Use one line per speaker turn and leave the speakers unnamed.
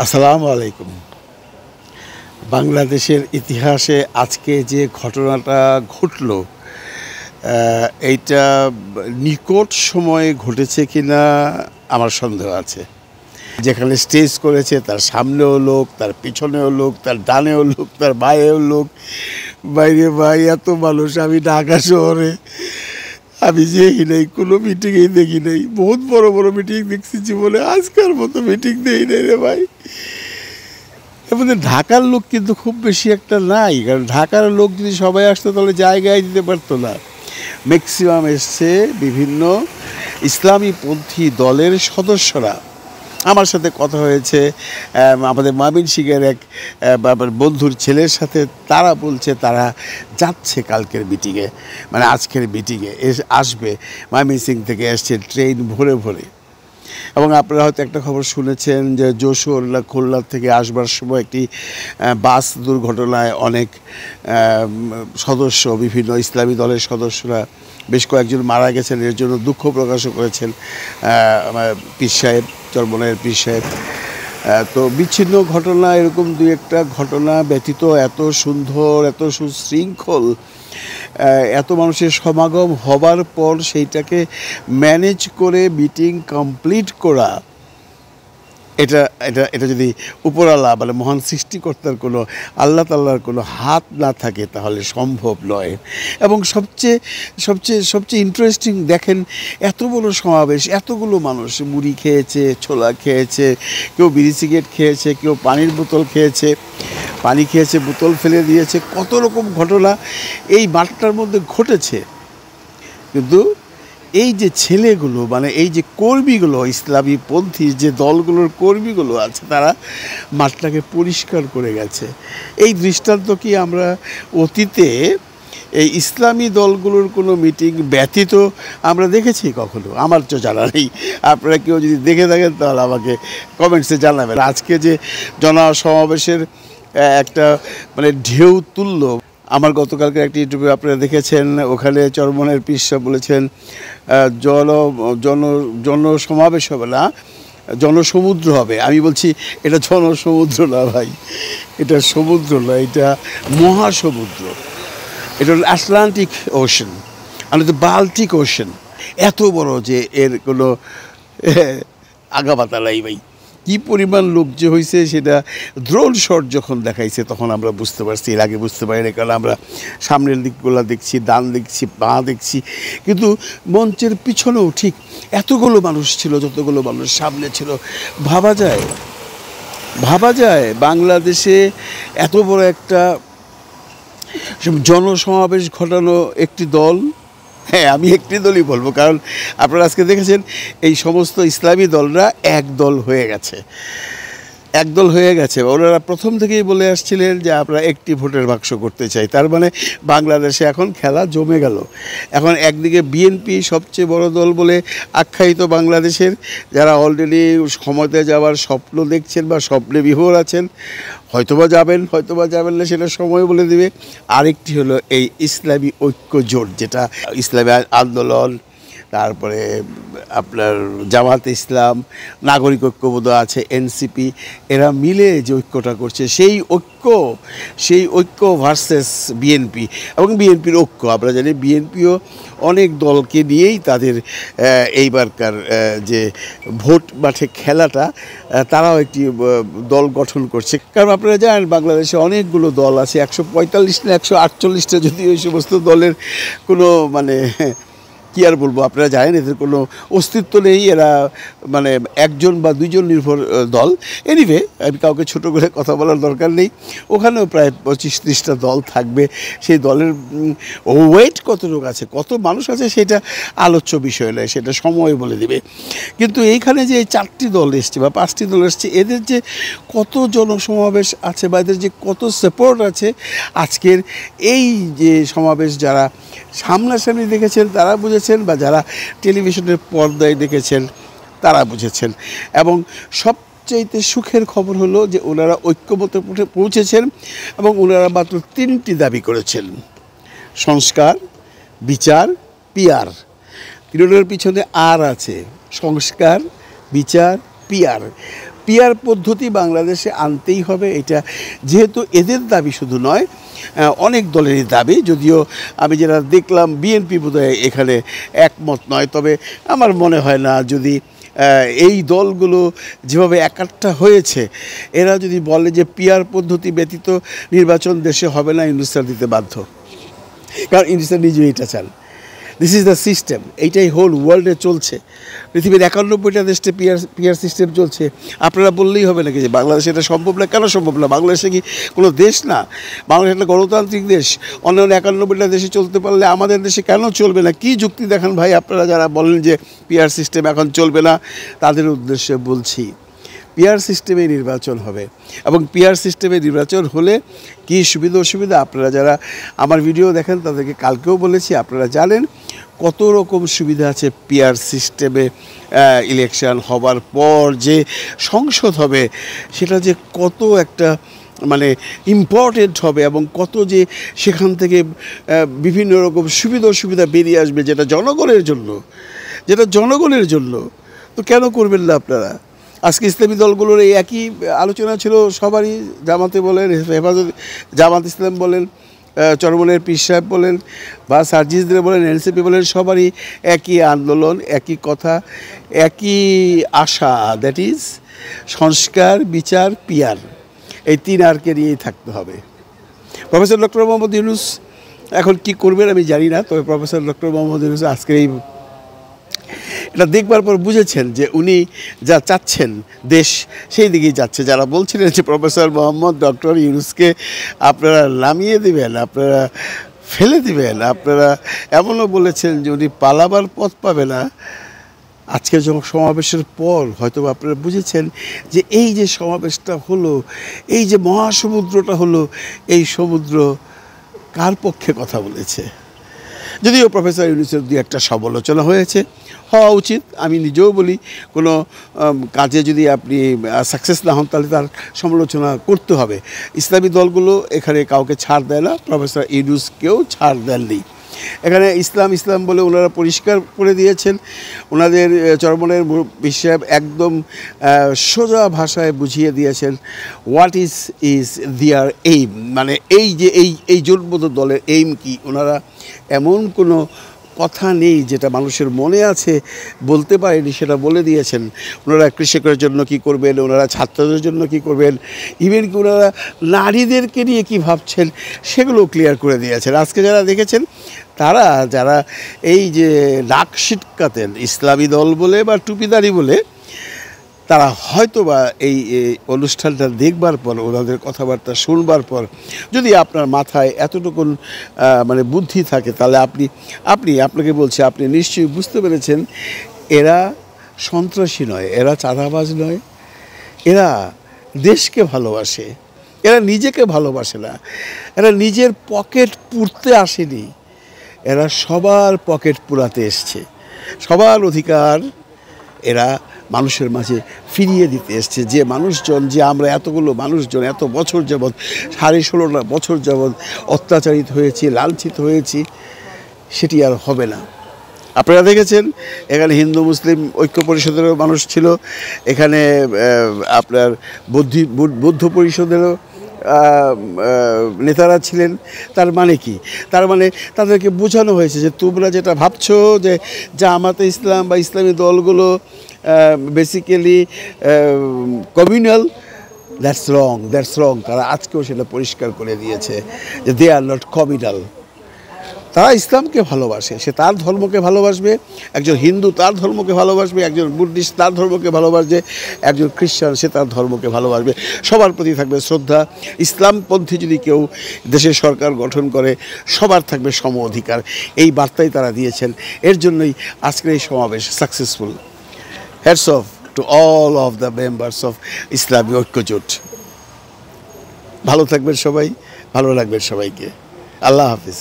আসসালামু আলাইকুম। বাংলাদেশের ইতিহাসে আজকে যে ঘটনাটা ঘটল, এইটা নিকট সময়ে ঘটেছে কিনা আমার সন্দেহ আছে। যেখানে স্টেজ করেছে তার সামনেও লোক, তার পিছনেও লোক, তার ডানেও লোক, তার বাঁয়েও লোক। বাইরে ভাই এত মানুষ আমি ঢাকা শহরে আমি যেই নাই, কোনো মিটিংয়েই দেখি নাই। বহুত বড় বড় মিটিং দেখছি জীবনে, আজকের মতো মিটিং দেই নাই রে ভাই। আমাদের ঢাকার লোক কিন্তু খুব বেশি একটা নাই, কারণ ঢাকার লোক যদি সবাই আসতো তাহলে জায়গায় দিতে পারতো না। ম্যাক্সিমাম এসছে বিভিন্ন ইসলামী পন্থী দলের সদস্যরা। আমার সাথে কথা হয়েছে আমাদের ময়মনসিংহের এক বন্ধুর ছেলের সাথে। তারা বলছে তারা যাচ্ছে কালকের মিটিংয়ে, মানে আজকের মিটিংয়ে আসবে। ময়মনসিংহ থেকে এসছে ট্রেন ভরে ভরে। এবং আপনারা হয়তো একটা খবর শুনেছেন যে যশোর খুলনা থেকে আসবার সময় একটি বাস দুর্ঘটনায় অনেক সদস্য, বিভিন্ন ইসলামী দলের সদস্যরা বেশ কয়েকজন মারা গেছেন। এর জন্য দুঃখ প্রকাশও করেছেন পীর সাহেব, চরমনাইয়ের পীর সাহেব। তো বিচ্ছিন্ন ঘটনা, এরকম দুই একটা ঘটনা ব্যতীত এত সুন্দর, এত সুশৃঙ্খল, এত মানুষের সমাগম হবার পর সেইটাকে ম্যানেজ করে মিটিং কমপ্লিট করা, এটা এটা এটা যদি উপরওয়ালা মানে মহান সৃষ্টিকর্তার কোনো, আল্লাহ তাআলার কোনো হাত না থাকে তাহলে সম্ভব নয়। এবং সবচেয়ে সবচেয়ে সবচেয়ে ইন্টারেস্টিং দেখেন, এত বড় সমাবেশ, এতগুলো মানুষ মুড়ি খেয়েছে, ছোলা খেয়েছে, কেউ বিড়ি সিগারেট খেয়েছে, কেউ পানির বোতল খেয়েছে, পানি খেয়েছে, বোতল ফেলে দিয়েছে, কত রকম ঘটনা এই মাঠটার মধ্যে ঘটেছে। কিন্তু এই যে ছেলেগুলো, মানে এই যে কর্মীগুলো, ইসলামী পন্থী যে দলগুলোর কর্মীগুলো আছে, তারা মাঠটাকে পরিষ্কার করে গেছে। এই দৃষ্টান্ত কি আমরা অতীতে এই ইসলামী দলগুলোর কোনো মিটিং ব্যতীত আমরা দেখেছি কখনো? আমার তো জানা নেই। আপনারা কেউ যদি দেখে থাকেন তাহলে আমাকে কমেন্টসে জানাবেন। আজকে যে জনসমাবেশের একটা মানে ঢেউ তুলল, আমার গতকালকে একটা ইন্টারভিউ আপনারা দেখেছেন, ওখানে চরমনাইয়ের পীর সাহেব বলেছেন জনসমাবেশ হবে না, জনসমুদ্র হবে। আমি বলছি এটা জনসমুদ্র না ভাই, এটা সমুদ্র না, এটা মহাসমুদ্র। এটা হল আটলান্টিক ওশান, আর এটা বাল্টিক ওশান। এত বড় যে এর কোনো আগাবাতা নাই ভাই। কী পরিমাণ লোক যে হয়েছে সেটা ড্রোন শট যখন দেখাইছে তখন আমরা বুঝতে পারছি। এর আগে বুঝতে পারি না, কারণ আমরা সামনের দিকগুলো দেখছি, ডান দেখছি, বাঁ দেখছি, কিন্তু মঞ্চের পিছনেও ঠিক এতগুলো মানুষ ছিল, যতগুলো মানুষ সামনে ছিল। ভাবা যায় বাংলাদেশে এত বড় একটা জনসমাবেশ ঘটানো একটি দল। হ্যাঁ, আমি একটি দলই বলবো, কারণ আপনারা আজকে দেখেছেন এই সমস্ত ইসলামী দলরা এক দল হয়ে গেছে। ওনারা প্রথম থেকেই বলে আসছিলেন যে আমরা একটি ভোটের বাক্স করতে চাই। তার মানে বাংলাদেশে এখন খেলা জমে গেল। এখন একদিকে বিএনপি সবচেয়ে বড় দল বলে আখ্যায়িত বাংলাদেশের, যারা অলরেডি ক্ষমতায় যাওয়ার স্বপ্ন দেখছেন বা স্বপ্নে বিভোর আছেন, হয়তোবা যাবেন না, সেটা সময় বলে দেবে। আরেকটি হলো এই ইসলামী ঐক্য জোট, যেটা ইসলামী আন্দোলন, তারপরে আপনার জামাত ইসলাম, নাগরিক ঐক্যবোধ আছে, এনসিপি, এরা মিলে যে ঐক্যটা করছে, সেই ঐক্য ভার্সেস বিএনপি এবং বিএনপির ঐক্য। আমরা জানি বিএনপিও অনেক দলকে নিয়েই তাদের এইবারকার যে ভোট মাঠে খেলাটা, তারাও একটি দল গঠন করছে। কারণ আপনারা জানেন বাংলাদেশে অনেকগুলো দল আছে, 145 না 148টা, যদি ওই সমস্ত দলের কোনো মানে কী আর বলবো, আপনারা জানেন এদের কোনো অস্তিত্ব নেই। এরা মানে একজন বা দুইজন নির্ভর দল। এনিওয়ে, আমি কাউকে ছোটো করে কথা বলার দরকার নেই। ওখানেও প্রায় 25-30টা দল থাকবে। সেই দলের ওয়েট কতটুকু আছে, কত মানুষ আছে, সেটা আলোচ্য বিষয় নয়, সেটা সময় বলে দেবে। কিন্তু এইখানে যে 4টি দল এসছে বা 5টি দল এসছে, এদের যে কত জনসমাবেশ আছে বা এদের যে কত সাপোর্ট আছে, আজকের এই যে সমাবেশ যারা সামনাসামনি দেখেছেন তারা বুঝেছেন, বা যারা টেলিভিশনের পর্দায় দেখেছেন তারা বুঝেছেন। এবং সবচাইতে সুখের খবর হলো যে ওনারা ঐক্যমতে পৌঁছেছেন এবং ওনারা মাত্র 3টি দাবি করেছেন: সংস্কার, বিচার, পিয়ার। তিনটার পিছনে আর আছে, সংস্কার, বিচার, পিয়ার। পিয়ার পদ্ধতি বাংলাদেশে আনতেই হবে। এটা যেহেতু এদের দাবি শুধু নয়, অনেক দলেরই দাবি, যদিও আমি যেটা দেখলাম বিএনপি বোধহয় এখানে একমত নয়। তবে আমার মনে হয় না, যদি এই দলগুলো যেভাবে একাট্টা হয়েছে, এরা যদি বলে যে পিয়ার পদ্ধতি ব্যতীত নির্বাচন দেশে হবে না, ইউনূস স্যার দিতে বাধ্য। কারণ ইউনূস স্যার নিজেই এটা চান। This is the system. এইটাই হোল ওয়ার্ল্ডে চলছে। পৃথিবীর 91টা দেশে পিয়ার সিস্টেম চলছে। আপনারা বললেই হবে নাকি যে বাংলাদেশে এটা সম্ভব না? কেন সম্ভব না? বাংলাদেশে কি কোনো দেশ না? বাংলাদেশ একটা গণতান্ত্রিক দেশ। অন্য 91টা দেশে চলতে পারলে আমাদের দেশে কেন চলবে না? কি যুক্তি দেখান ভাই আপনারা যারা বলেন যে পিয়ার সিস্টেম এখন চলবে না? তাদের উদ্দেশ্যে বলছি, পিয়ার সিস্টেমে নির্বাচন হবে, এবং পিয়ার সিস্টেমে নির্বাচন হলে কী সুবিধা অসুবিধা আপনারা যারা আমার ভিডিও দেখেন তাদেরকে কালকেও বলেছি, আপনারা জানেন কত রকম সুবিধা আছে পিয়ার সিস্টেমে। ইলেকশন হবার পর যে সংসদ হবে সেটা যে কত একটা মানে ইম্পর্টেন্ট হবে, এবং কত যে সেখান থেকে বিভিন্ন রকম সুবিধা অসুবিধা বেরিয়ে আসবে, যেটা জনগণের জন্য। তো কেন করবেন না আপনারা? আজকে ইসলামী দলগুলোর এই একই আলোচনা ছিল সবারই। জামাতে বলেন, জামাত ইসলাম বলেন, চরমনের পীর সাহেব বলেন, বা সার্জিসদের বলেন, এনসিপি বলেন, সবারই একই আন্দোলন, একই কথা, একই আশা, দ্যাট ইজ সংস্কার, বিচার, পিয়ার। এই 3 আরকে নিয়েই থাকতে হবে। প্রফেসর ডক্টর মোহাম্মদ ইউনূস এখন কি করবেন আমি জানি না। তবে প্রফেসর ডক্টর মোহাম্মদ ইউনূস আজকের এই এটা দেখবার পর বুঝেছেন যে উনি যা চাচ্ছেন দেশ সেই দিকেই যাচ্ছে। যারা বলছিলেন যে প্রফেসর মোহাম্মদ ডক্টর ইউনূসকে আপনারা নামিয়ে দিবেন, আপনারা ফেলে দিবেন, আপনারা এমনও বলেছেন যে উনি পালাবার পথ পাবে না, আজকে যখন সমাবেশের পর হয়তো আপনারা বুঝেছেন যে এই যে সমাবেশটা হলো, এই যে মহাসমুদ্রটা হলো, এই সমুদ্র কার পক্ষে কথা বলেছে। যদিও প্রফেসর ইউনূসের 2-একটা সমালোচনা হওয়া উচিত। আমি নিজেও বলি, কোনো কাজে যদি আপনি সাকসেস না হন তাহলে তার সমালোচনা করতে হবে। ইসলামী দলগুলো এখানে কাউকে ছাড় দেয় না, প্রফেসর ইউনূসকেও ছাড় দেননি। এখানে ইসলাম বলে ওনারা পরিষ্কার করে দিয়েছেন। ওনাদের চরমনের পীর সাহেব একদম সোজা ভাষায় বুঝিয়ে দিয়েছেন হোয়াট ইজ দিয়ার এইম, মানে এই যে এই জোটবদ্ধ দলের এইম কি। ওনারা এমন কোনো কথা নেই যেটা মানুষের মনে আছে বলতে পারেনি, সেটা বলে দিয়েছেন। ওনারা কৃষকের জন্য কি করবেন, ওনারা ছাত্রদের জন্য কি করবেন, ইভেন কি ওনারা নারীদেরকে নিয়ে কি ভাবছেন সেগুলো ক্লিয়ার করে দিয়েছেন। আজকে যারা দেখেছেন যারা এই যে নাক সিটকাতেন ইসলামী দল বলে বা টুপিদারি বলে, তারা হয়তো বা এই অনুষ্ঠানটা দেখবার পর, ওনাদের কথাবার্তা শুনবার পর, যদি আপনার মাথায় এতটুকুন মানে বুদ্ধি থাকে, তাহলে আপনাকে বলছি, আপনি নিশ্চয়ই বুঝতে পেরেছেন এরা সন্ত্রাসী নয়, এরা চাঁদাবাজ নয়, এরা দেশকে ভালোবাসে, এরা নিজেকে ভালোবাসে না, এরা নিজের পকেট পুড়তে আসেনি, এরা সবার পকেট পুরাতে এসছে। সবার অধিকার এরা মানুষের মাঝে ফিরিয়ে দিতে এসছে। যে মানুষজন, যে আমরা এতগুলো মানুষজন এত বছর যাবৎ, 16.5 বছর যাবৎ অত্যাচারিত হয়েছি, লাঞ্ছিত হয়েছি, সেটি আর হবে না। আপনারা দেখেছেন এখানে হিন্দু মুসলিম ঐক্য পরিষদেরও মানুষ ছিল, এখানে আপনার বৌদ্ধ পরিষদেরও নেতারা ছিলেন। তার মানে কি? তার মানে তাদেরকে বোঝানো হয়েছে যে তোমরা যেটা ভাবছো যে জামাতে ইসলাম বা ইসলামী দলগুলো বেসিক্যালি কমিউনাল, দ্যাটস রং। তারা আজকেও সেটা পরিষ্কার করে দিয়েছে যে দে আর নট কমিউনাল। তারা ইসলামকে ভালোবাসে, সে তার ধর্মকে ভালোবাসবে। একজন হিন্দু তার ধর্মকে ভালোবাসবে, একজন বুদ্ধিস্ট তার ধর্মকে ভালোবাসবে, একজন খ্রিস্টান সে তার ধর্মকে ভালোবাসবে। সবার প্রতি থাকবে শ্রদ্ধা। ইসলামপন্থী যদি কেউ দেশের সরকার গঠন করে, সবার থাকবে সম অধিকার। এই বার্তাই তারা দিয়েছেন। এর জন্যই আজকের এই সমাবেশ successful. Hats off to all of the members of ইসলামী ঐক্যজোট। ভালো থাকবেন সবাই, ভালো লাগবেন সবাইকে। আল্লাহ হাফিজ।